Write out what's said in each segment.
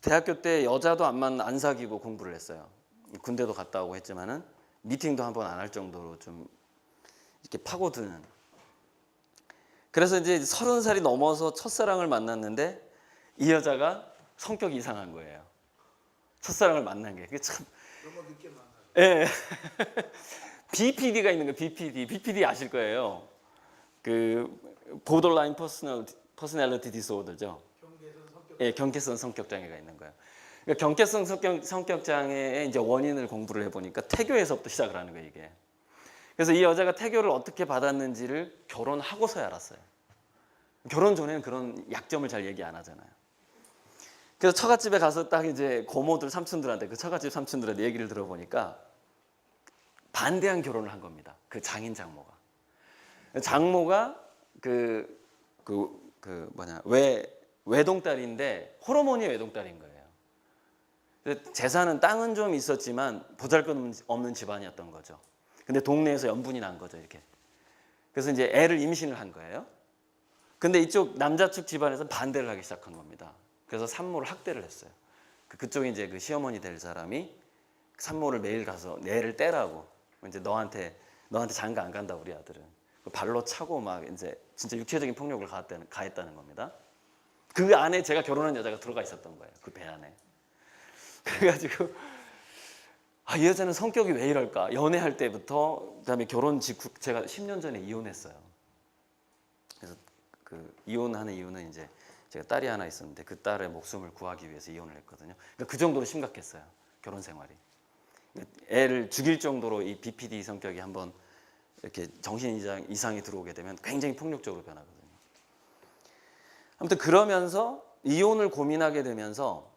대학교 때 여자도 안 사귀고 공부를 했어요. 군대도 갔다 오고 했지만은 미팅도 한 번 안 할 정도로 좀 이렇게 파고드는. 그래서 이제 30살이 넘어서 첫사랑을 만났는데 이 여자가 성격이 이상한 거예요. 첫사랑을 만난 게. 그게 참. 너무 늦게 만나. 예. BPD가 있는 거예요. BPD 아실 거예요. 그 borderline personality disorder죠. 경계선 성격. 예, 경계성 성격 장애가 있는 거예요. 그러니까 경계성 성격 장애의 이제 원인을 공부를 해보니까 태교에서부터 시작을 하는 거예요, 이게. 그래서 이 여자가 태교를 어떻게 받았는지를 결혼하고서야 알았어요. 결혼 전에는 그런 약점을 잘 얘기 안 하잖아요. 그래서 처갓집에 가서 딱 이제 고모들 삼촌들한테 그 처갓집 삼촌들한테 얘기를 들어보니까 반대한 결혼을 한 겁니다. 그 장인 장모가. 장모가 외동딸인데 호르몬이 외동딸인 거예요. 재산은 땅은 좀 있었지만 보잘것없는 집안이었던 거죠. 근데 동네에서 연분이 난 거죠, 이렇게. 그래서 이제 애를 임신을 한 거예요. 근데 이쪽 남자 측 집안에서 반대를 하기 시작한 겁니다. 그래서 산모를 학대를 했어요. 그쪽에 이제 그 시어머니 될 사람이 산모를 매일 가서 애를 떼라고, 이제 너한테 장가 안 간다 우리 아들은. 발로 차고 막 이제 진짜 육체적인 폭력을 가했다는 겁니다. 그 안에 제가 결혼한 여자가 들어가 있었던 거예요. 그 배 안에. 그래가지고 이 여자는 성격이 왜 이럴까? 연애할 때부터, 그다음에 결혼 직후 제가 10년 전에 이혼했어요. 그래서 그 이혼하는 이유는 이제 제가 딸이 하나 있었는데 그 딸의 목숨을 구하기 위해서 이혼을 했거든요. 그러니까 그 정도로 심각했어요. 결혼 생활이. 애를 죽일 정도로 이 BPD 성격이 한번 이렇게 정신 이상이 들어오게 되면 굉장히 폭력적으로 변하거든요. 아무튼 그러면서 이혼을 고민하게 되면서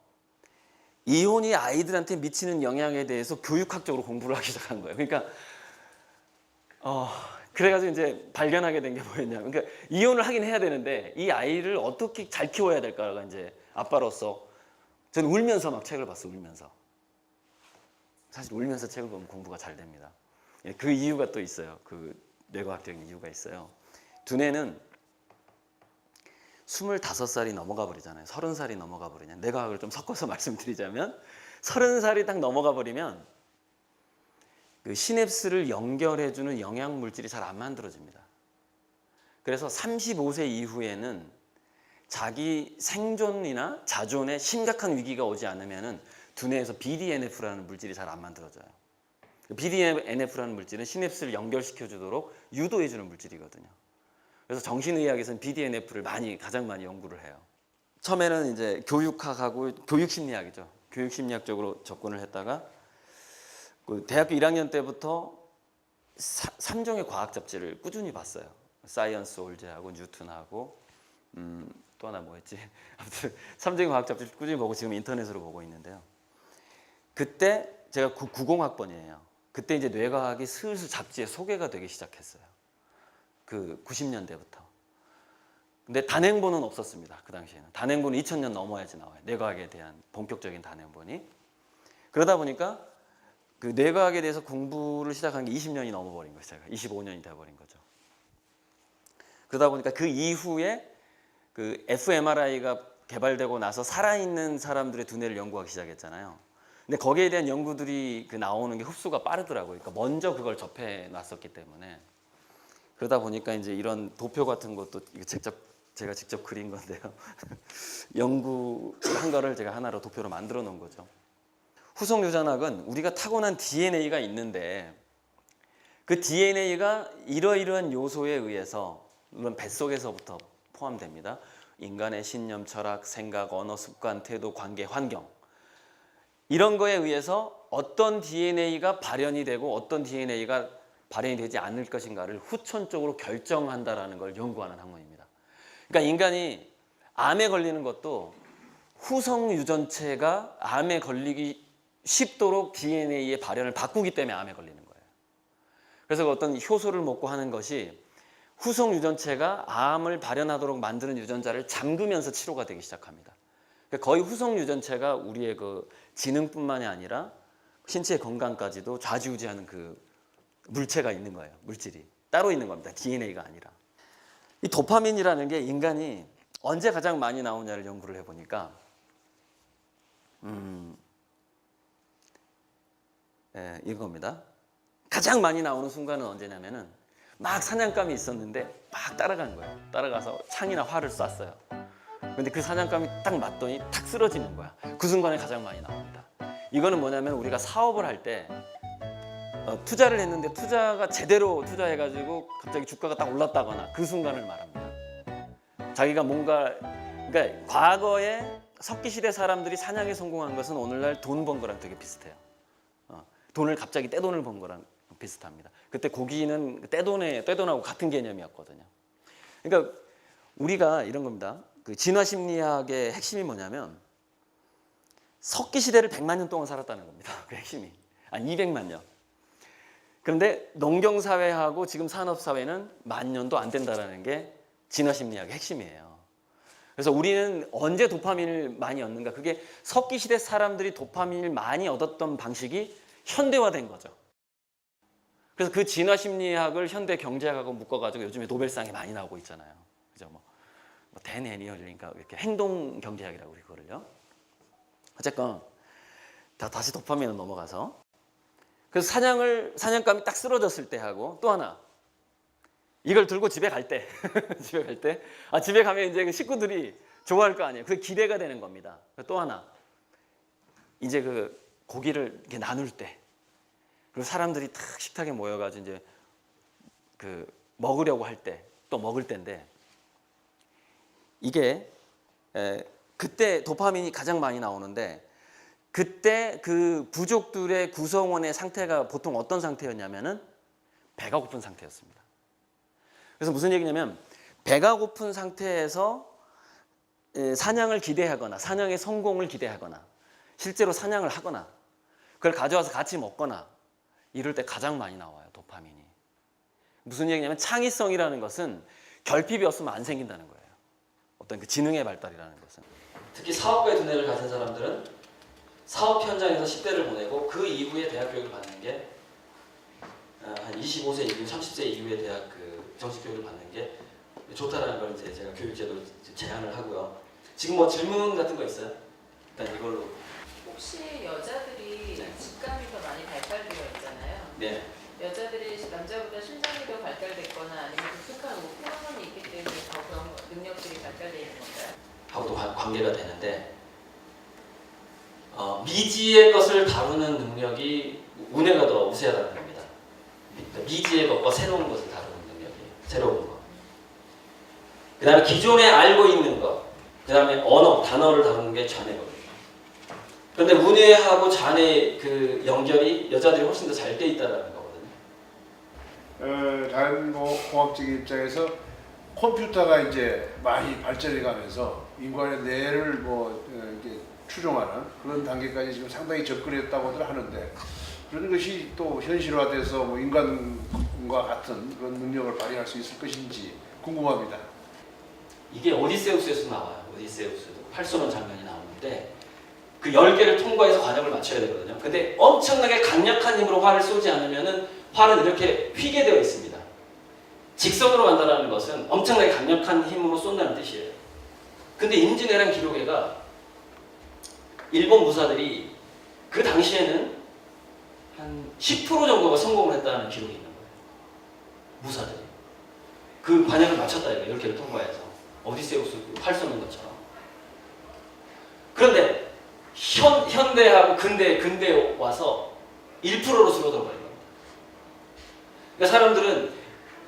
이혼이 아이들한테 미치는 영향에 대해서 교육학적으로 공부를 하기 시작한 거예요. 그러니까 그래가지고 이제 발견하게 된 게 뭐였냐면, 그러니까 이혼을 하긴 해야 되는데 이 아이를 어떻게 잘 키워야 될까가 이제 아빠로서 저는 울면서 막 책을 봤어요. 울면서. 사실 울면서 책을 보면 공부가 잘 됩니다. 그 이유가 또 있어요. 그 뇌과학적인 이유가 있어요. 두뇌는 25살이 넘어가 버리잖아요. 30살이 넘어가 버리냐. 뇌과학을 좀 섞어서 말씀드리자면 30살이 딱 넘어가 버리면 그 시냅스를 연결해주는 영양 물질이 잘 안 만들어집니다. 그래서 35세 이후에는 자기 생존이나 자존에 심각한 위기가 오지 않으면은 두뇌에서 BDNF라는 물질이 잘 안 만들어져요. BDNF라는 물질은 시냅스를 연결시켜 주도록 유도해 주는 물질이거든요. 그래서 정신의학에서는 BDNF를 가장 많이 연구를 해요. 처음에는 이제 교육학하고 교육심리학이죠. 교육심리학적으로 접근을 했다가 그 대학교 1학년 때부터 3종의 과학 잡지를 꾸준히 봤어요. 사이언스 올제하고 뉴턴하고 또 하나 뭐였지? 아무튼 3종의 과학 잡지를 꾸준히 보고 지금 인터넷으로 보고 있는데요. 그때 제가 90학번이에요. 그때 이제 뇌과학이 슬슬 잡지에 소개가 되기 시작했어요. 그 90년대부터. 근데 단행본은 없었습니다. 그 당시에는. 단행본은 2000년 넘어야지 나와요. 뇌과학에 대한 본격적인 단행본이. 그러다 보니까 그 뇌과학에 대해서 공부를 시작한 게 20년이 넘어버린 거죠. 제가 25년이 돼버린 거죠. 그러다 보니까 그 이후에 그 fMRI가 개발되고 나서 살아있는 사람들의 두뇌를 연구하기 시작했잖아요. 근데 거기에 대한 연구들이 그 나오는 게 흡수가 빠르더라고요. 그러니까 먼저 그걸 접해 놨었기 때문에. 그러다 보니까 이제 이런 도표 같은 것도 제가 직접 그린 건데요. 연구한 거를 제가 하나로 도표로 만들어 놓은 거죠. 후속 유전학은 우리가 타고난 DNA가 있는데 그 DNA가 이러이러한 요소에 의해서, 물론 뱃속에서부터 포함됩니다. 인간의 신념, 철학, 생각, 언어, 습관, 태도, 관계, 환경, 이런 거에 의해서 어떤 DNA가 발현이 되고 어떤 DNA가 발현이 되지 않을 것인가를 후천적으로 결정한다라는 걸 연구하는 학문입니다. 그러니까 인간이 암에 걸리는 것도 후성 유전체가 암에 걸리기 쉽도록 DNA의 발현을 바꾸기 때문에 암에 걸리는 거예요. 그래서 어떤 효소를 먹고 하는 것이 후성 유전체가 암을 발현하도록 만드는 유전자를 잠그면서 치료가 되기 시작합니다. 거의 후성 유전체가 우리의 그 지능뿐만이 아니라 신체 건강까지도 좌지우지하는 그 물체가 있는 거예요. 물질이 따로 있는 겁니다. DNA가 아니라. 이 도파민이라는 게 인간이 언제 가장 많이 나오냐를 연구를 해보니까 이겁니다. 가장 많이 나오는 순간은 언제냐면은 막 사냥감이 있었는데 막 따라간 거예요. 따라가서 창이나 활을 쐈어요. 근데 그 사냥감이 딱 맞더니 탁 쓰러지는 거야. 그 순간에 가장 많이 나옵니다. 이거는 뭐냐면 우리가 사업을 할 때 투자를 했는데 투자가 제대로 투자해가지고 갑자기 주가가 딱 올랐다거나 그 순간을 말합니다. 자기가 뭔가 그러니까 과거에 석기시대 사람들이 사냥에 성공한 것은 오늘날 돈 번 거랑 되게 비슷해요. 돈을 갑자기 떼돈을 번 거랑 비슷합니다. 그때 고기는 떼돈하고 같은 개념이었거든요. 그러니까 우리가 이런 겁니다. 그 진화 심리학의 핵심이 뭐냐면 석기 시대를 100만 년 동안 살았다는 겁니다. 그 핵심이. 아니 200만 년. 그런데 농경 사회하고 지금 산업 사회는 10,000년도 안 된다라는 게 진화 심리학의 핵심이에요. 그래서 우리는 언제 도파민을 많이 얻는가? 그게 석기 시대 사람들이 도파민을 많이 얻었던 방식이 현대화된 거죠. 그래서 그 진화 심리학을 현대 경제학하고 묶어가지고 요즘에 노벨상이 많이 나오고 있잖아요. 그죠? 댄 애니얼린가 이렇게 행동 경제학이라고 우리 그거를요. 어쨌건 다시 도파민으로 넘어가서 그래서 사냥감이 딱 쓰러졌을 때 하고 또 하나 이걸 들고 집에 갈 때 집에 가면 이제 그 식구들이 좋아할 거 아니에요. 그게 기대가 되는 겁니다. 또 하나 이제 그 고기를 이렇게 나눌 때 그리고 사람들이 탁 식탁에 모여가지고 이제 그 먹으려고 할 때 또 먹을 때인데 이게 그때 도파민이 가장 많이 나오는데 그때 그 부족들의 구성원의 상태가 보통 어떤 상태였냐면은 배가 고픈 상태였습니다. 그래서 무슨 얘기냐면 배가 고픈 상태에서 사냥을 기대하거나 사냥의 성공을 기대하거나 실제로 사냥을 하거나 그걸 가져와서 같이 먹거나 이럴 때 가장 많이 나와요, 도파민이. 무슨 얘기냐면 창의성이라는 것은 결핍이 없으면 안 생긴다는 거예요. 어떤 그 지능의 발달이라는 것은. 특히 사업가의 두뇌를 가진 사람들은 사업 현장에서 10대를 보내고 그 이후에 대학 교육을 받는 게 한 25세 이후, 30세 이후에 대학 그 정식 교육을 받는 게 좋다라는 걸 이제 제가 교육제도 제안을 하고요. 지금 뭐 질문 같은 거 있어요? 일단 이걸로. 혹시 여자들이 직감이 더 많이 발달되어 있잖아요. 네. 여자들이 남자보다 신장이 더 발달됐거나 아니면 독특한 호르몬이 있기 때문에 더 그런 능력들이 발달되어 있는 건가요? 하고도 관계가 되는데 미지의 것을 다루는 능력이 우뇌가 더 우세하다는 겁니다. 미지의 것과 새로운 것을 다루는 능력이 새로운 것. 그 다음에 기존에 알고 있는 것, 그 다음에 언어, 단어를 다루는 게 좌뇌거든요. 그런데 우뇌하고 좌뇌 그 연결이 여자들이 훨씬 더 잘 돼 있다는 거거든요. 다른 뭐 공학적 입장에서 컴퓨터가 이제 많이 발전해 가면서 인간의 뇌를 이렇게 추종하는 그런 단계까지 지금 상당히 접근했다고들 하는데 그런 것이 또 현실화돼서 뭐 인간과 같은 그런 능력을 발휘할 수 있을 것인지 궁금합니다. 이게 오디세우스에서 나와요. 오디세우스도 활 쏘는 장면이 나오는데 그 10개를 통과해서 관역을 맞춰야 되거든요. 근데 엄청나게 강력한 힘으로 활을 쏘지 않으면은 활은 이렇게 휘게 되어 있습니다. 직선으로 간다는 것은 엄청나게 강력한 힘으로 쏜다는 뜻이에요. 근데 임진왜란 기록에가 일본 무사들이 그 당시에는 한 10% 정도가 성공을 했다는 기록이 있는 거예요. 무사들이. 그 관역을 맞췄다 이거예요. 10개를 통과해서. 오디세우스 활 쏘는 것처럼. 그런데 현대하고 근대에 와서 1%로 줄어들어 버린 겁니다. 그러니까 사람들은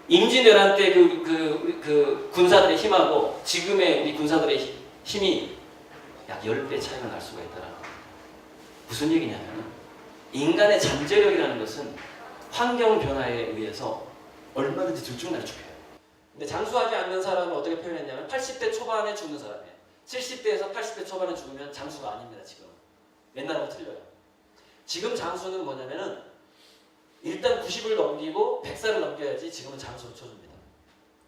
임진왜란 때 그 군사들의 힘하고 지금의 우리 군사들의 힘이 약 10배 차이가 날 수가 있다는 겁니다. 무슨 얘기냐면 인간의 잠재력이라는 것은 환경 변화에 의해서 얼마든지 들쭉날쭉해요. 근데 장수하지 않는 사람은 어떻게 표현했냐면 80대 초반에 죽는 사람이에요. 70대에서 80대 초반에 죽으면 장수가 아닙니다. 지금 옛날하고 틀려요. 지금 장수는 뭐냐면은 일단 90을 넘기고 100살을 넘겨야지 지금은 장수로 쳐줍니다.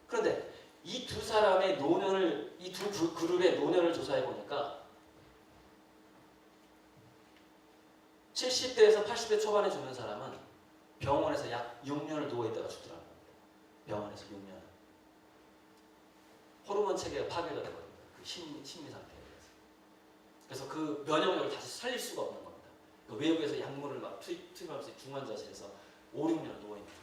그런데 이 두 사람의 노년을 이 두 그룹의 노년을 조사해 보니까 70대에서 80대 초반에 죽는 사람은 병원에서 약 6년을 누워있다가 죽더라고요. 병원에서 6년. 호르몬 체계가 파괴가 되거든요. 그 심리 상태에 대해서. 그래서 그 면역력을 다시 살릴 수가 없는 겁니다. 그 외국에서 약물을 막 투입하면서 중환자실에서 5, 6년 누워있는 거예요.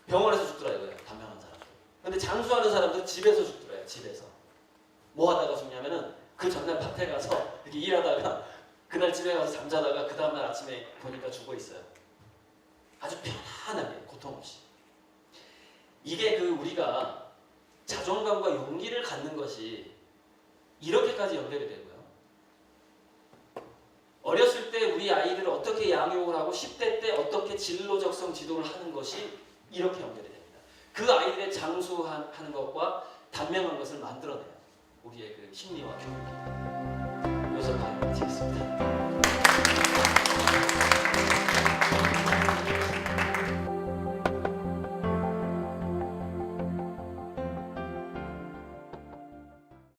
병원에서 죽더라 이거예요. 담배하는 사람들. 근데 장수하는 사람들은 집에서 죽더라요. 집에서. 뭐 하다가 죽냐면은 그 전날 밭에 가서 이렇게 일하다가 그날 집에 가서 잠자다가 그 다음날 아침에 보니까 죽어 있어요. 아주 편안하게 고통 없이. 이게 그 우리가 자존감과 용기를 갖는 것이 이렇게까지 연결이 되고요. 어렸을 때 우리 아이들을 어떻게 양육을 하고 10대 때 어떻게 진로적성 지도를 하는 것이 이렇게 연결이 됩니다. 그 아이들의 장수하는 것과 단명한 것을 만들어내요. 우리의 그 심리와 교육이. 여기서 마치겠습니다.